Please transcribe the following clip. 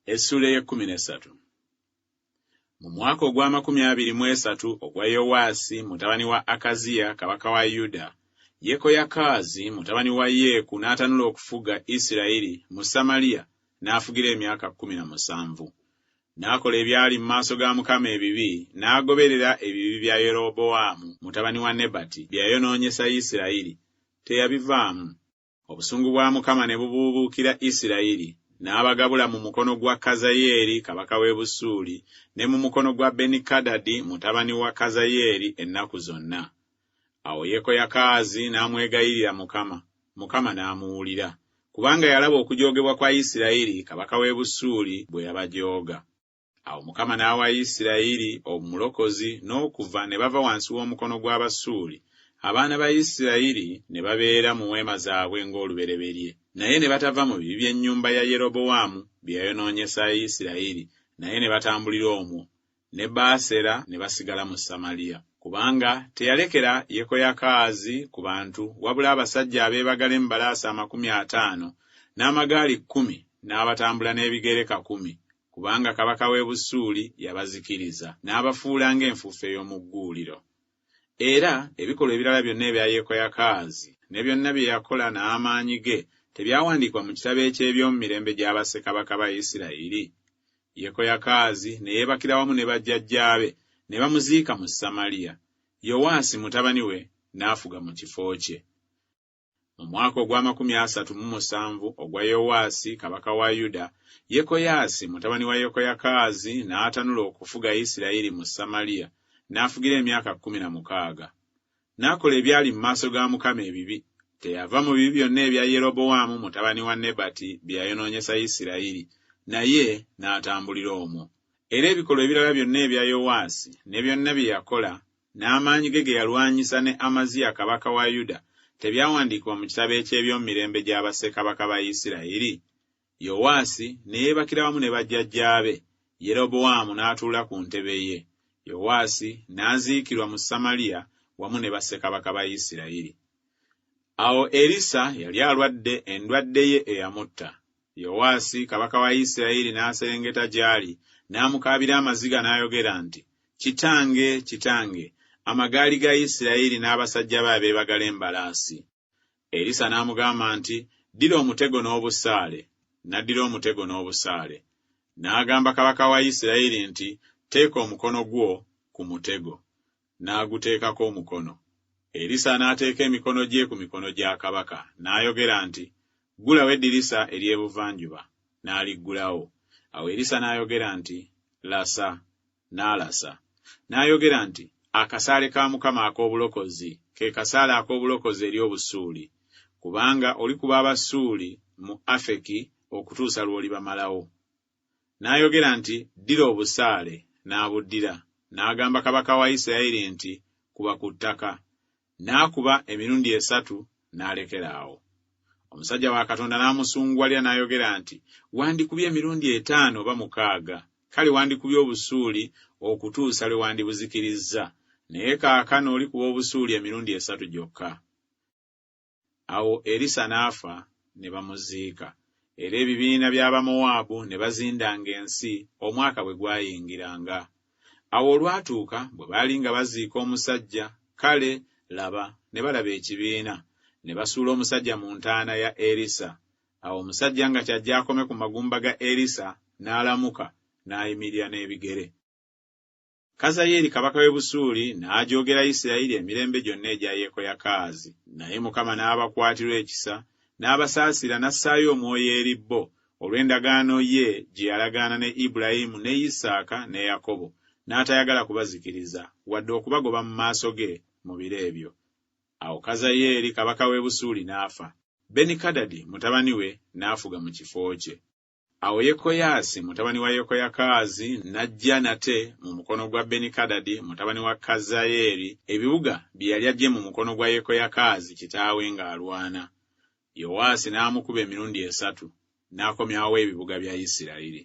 Essula y'e13. Mu mwaka ogw'23 ogwa Yowaasi mutabani wa Akaziya kabaka wa Yuda, Yekoyakaazi mutabani wa Yeeku n'atanula okufuga Isirayiri mu Samaliya n'afugira emyaka 17. N'akola ebyali mu maaso ga Mukama ebibi, n'agoberera ebibi bya Yerobowaamu mutabani wa Nebati bye yayonoonyesa Isirayiri. Teyabivaamu. Obusungu bwa Mukama ne bubuubuukira Isirayiri, n'abagabula mu mukono gwa Kazayeeri kabaka w'e Busuuli ne mu mukono gwa Benikadadi mutabani wa Kazayeeri ennaku zonna. Awo Yekoyakaazi n'amwegayirira Mukama, Mukama n'amuwulira, kubanga yalaba okujoogebwa kwa Isirayiri kabaka w'e Busuuli bwe yabajooga. Awo Mukama n'awa Isirayiri omulokozi n'okuva ne bava wansi w'omukono gw'Abasuuli. Abaana ba Isirayiri ne babeera mu weema zaabwe ng'olubereberye, naye ne batava mu bibi by'ennyumba ya Yerobowaamu bye yayonoonyesa Isirayiri, naye ne batambulira omwo. Ne Baasera ne basigala mu Samaliya, kubanga teyalekera Yekoyakaazi ku bantu, wabula abasajja abeebagala embalaasi 50 n'amagaali 10 n'abatambula n'ebigere 10, kubanga kabaka w'e Busuuli yabazikiriza n'abafuula ng'enfuufu ey'omu gguuliro. Era ebikolwa ebirala byonna ebya Yekoyakaazi ne byonna bye yakola n'amaanyi ge tebyawandiikwa mu kitabo eky'ebyomu mirembe gya bassekabaka ba Isirayiri? Yekoyakaazi ne yeebakira wamu ne bajjajjaabe ne bamuziika mu Samaliya. Yowaasi mutabani we n'afuga mu kifo kye. Mu mwaka ogw'37 ogwa Yowaasi kabaka wa Yuda, Yekoyaasi mutabani wa Yekoyakaazi n'atanula okufuga Isirayiri mu Samaliya, n'afugira emyaka 16. N'akola ebyali mu maaso ga Mukama ebibi. Teyava mu bibi byonna ebya Yerobowaamu mutabani wa Nebati bye yayonoonyesa Isirayiri, naye n'atambulira omwo. Era ebikolwa ebirala byonna ebya Yowaasi ne byonna bye yakola, n'amaanyi ge yalwanyisa ne Amaziya kabaka wa Yuda, tebyawandiikibwa mu kitabo eky'ebyomu mirembe gya bassekabaka ba Isirayiri? Yowaasi ne yeebakira wamu ne bajjajjaabe. Yerobowaamu n'atuula ku ntebe ye. Yowaasi n'aziikirwa mu Samaliya wamu ne bassekabaka ba Isirayiri. Awo Erisa yali alwadde endwadde ye eyamutta. Yowaasi kabaka wa Isirayiri n'aserengeta gy'ali, n'amukaabira amaziga n'ayogera nti, "Kitange, kitange, amagaali ga Isirayiri n'abasajja be abeebagala embalaasi." Erisa n'amugamba nti, "Ddira omutego n'obusaale." N'addira omutego n'obusaale. N'agamba kabaka wa Isirayiri nti, "Teeka omukono gwo ku mutego." N'aguteekako omukono. Erisa n'ateeka emikono gye ku mikono gya kabaka, n'ayogera nti, "Ggulawo eddirisa ery'ebuvanjuba." N'aliggulawo. Awo Erisa n'ayogera nti, "Lasa." N'alasa. N'ayogera nti, "Akasaale ka Mukama ak'obulokozi, ke kasaale ak'obulokozi eri Obusuuli, kubanga olikuba Abasuuli mu Afeki okutuusa lw'olibamalawo." N'ayogera nti, "Ddira obusaale." N'abuddira. N'agamba kabaka wa Isirayiri nti, "Kuba ku ttaka." N'akuba emirundi 3 n'alekeraawo. Omusajja wa Katonda n'amusunguwalira n'ayogera nti, "Wandikubye emirundi 5 oba 6, kale wandikubye Obusuuli okutuusa lwe wandibuzikirizza, naye kaakano olikuba Obusuuli emirundi 3 gyokka." Awo Erisa n'afa ne bamuziika, era ebibiina by'Abamowaabu ne bazindanga ensi omwaka bwe gwayingiranga. Awo olwatuuka bwe baali nga baziika omusajja, kale laba ne balaba ekibiina, ne basuula omusajja mu ntaana ya Erisa. Awo omusajja nga kyajja akome ku magumba ga Erisa, n'alamuka n'ayimirira n'ebigere. Kazayeeri kabaka w'e Busuuli n'ajoogera Isirayiri emirembe gyonna egya Yekoyakaazi, naye Mukama n'abakwatirwa ekisa, n'abasaasira n'assaayo omwoyo eri bo olw'endagaano ye gye yalagaana ne Ibulayimu ne Isaaka ne Yakobo, n'atayagala kubazikiriza wadde okubagoba mu maaso ge mu biro ebyo. Awo Kazayeeri kabaka w'e Busuuli n'afa. Benikadadi mutabani we n'afuga mu kifo kye. Awo Yekoyaasi mutabani wa Yekoyakaazi n'ajja nate mu mukono gwa Benikadadi mutabani wa Kazayeeri ebibuga bye yali aggye mu mukono gwa Yekoyakaazi kitaawe ng'alwana. Yowaasi n'amukuba emirundi 3, n'akomyawo ebibuga bya Isirayiri.